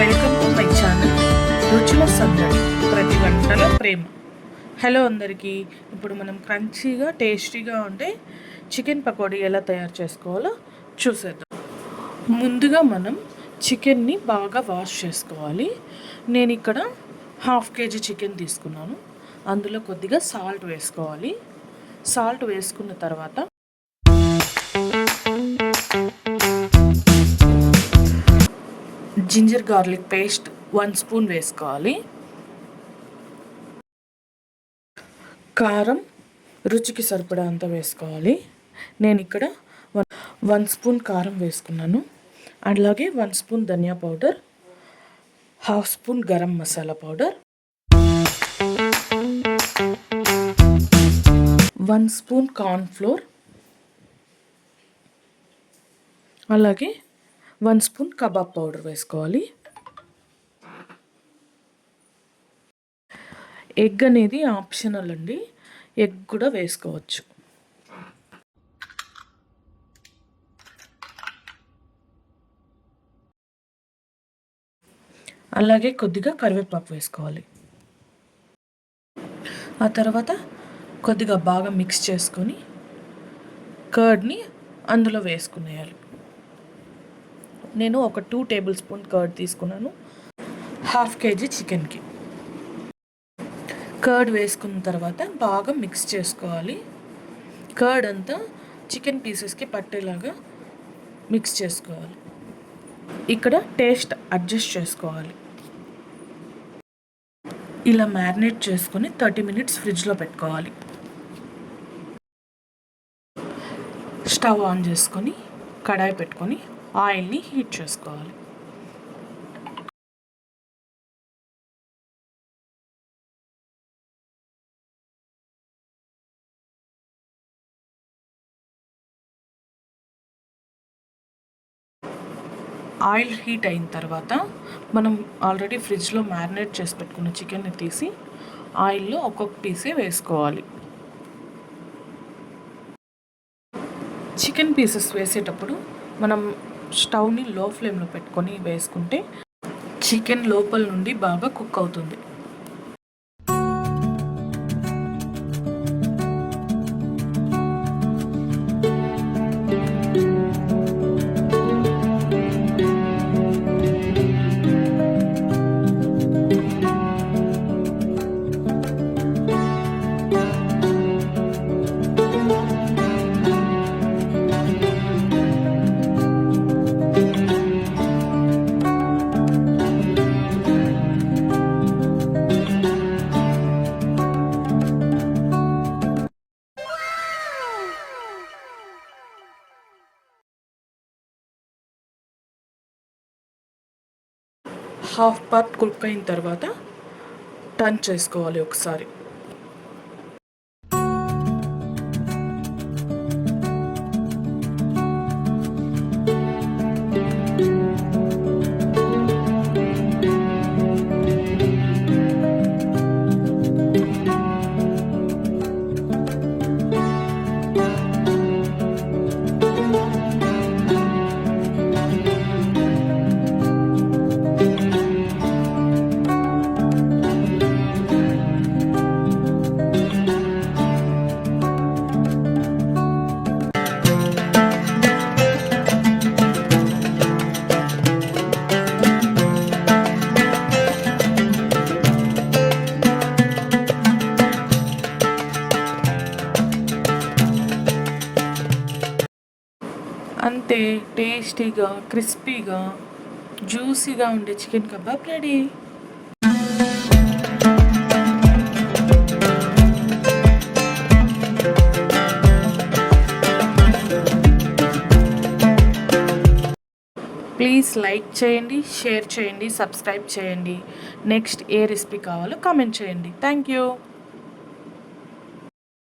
Welcome to my channel రుచుల సందడి ప్రతి వంటల ప్రేమ. హలో అందరికీ. ఇప్పుడు మనం క్రంచీగా టేస్టీగా ఉండే చికెన్ పకోడీ ఎలా తయారు చేసుకోవాలో చూసేద్దాం. ముందుగా మనం చికెన్ని బాగా వాష్ చేసుకోవాలి. నేను ఇక్కడ 1/2 kg చికెన్ తీసుకున్నాను. అందులో కొద్దిగా సాల్ట్ వేసుకోవాలి. సాల్ట్ వేసుకున్న తర్వాత జింజర్ గార్లిక్ పేస్ట్ 1 స్పూన్ వేసుకోవాలి. కారం రుచికి సరిపడా అంత వేసుకోవాలి. నేను ఇక్కడ 1 స్పూన్ కారం వేసుకున్నాను. అలాగే 1 స్పూన్ ధనియా powder, 1/2 spoon garam masala powder, 1 spoon corn flour, అలాగే 1 స్పూన్ కబాబ్ పౌడర్ వేసుకోవాలి. ఎగ్ అనేది ఆప్షనల్ అండి, ఎగ్ కూడా వేసుకోవచ్చు. అలాగే కొద్దిగా కరివేపాకు వేసుకోవాలి. ఆ తర్వాత కొద్దిగా బాగా మిక్స్ చేసుకొని కర్డ్ని అందులో వేసుకునేయాలి. నేను ఒక 2 టేబుల్ స్పూన్ కర్డ్ తీసుకున్నాను 1/2 kg చికెన్కి. కర్డ్ వేసుకున్న తర్వాత బాగా మిక్స్ చేసుకోవాలి. కర్డ్ అంతా చికెన్ పీసెస్కి పట్టేలాగా మిక్స్ చేసుకోవాలి. ఇక్కడ టేస్ట్ అడ్జస్ట్ చేసుకోవాలి. ఇలా మ్యారినేట్ చేసుకొని 30 minutes ఫ్రిడ్జ్లో పెట్టుకోవాలి. స్టవ్ ఆన్ చేసుకొని కడాయి పెట్టుకొని ఆయిల్ని హీట్ చేసుకోవాలి. ఆయిల్ హీట్ అయిన తర్వాత మనం ఆల్రెడీ ఫ్రిడ్జ్లో మ్యారినేట్ చేసి పెట్టుకున్న చికెన్ని తీసి ఆయిల్లో ఒక్కొక్క పీసే వేసుకోవాలి. చికెన్ పీసెస్ వేసేటప్పుడు మనం స్టవ్ని లో ఫ్లేమ్లో పెట్టుకొని వేసుకుంటే చికెన్ లోపల నుండి బాగా కుక్ అవుతుంది. హాఫ్ పార్ట్ కుక్ అయిన తర్వాత టర్న్ చేసుకోవాలి ఒకసారి. అంతే, టేస్టీగా క్రిస్పీగా జ్యూసీగా ఉండే chicken kebab ready. Please like చేయండి, షేర్ చేయండి, సబ్స్క్రైబ్ చేయండి. నెక్స్ట్ ఏ రెసిపీ కావాలో కామెంట్ చేయండి. Thank you.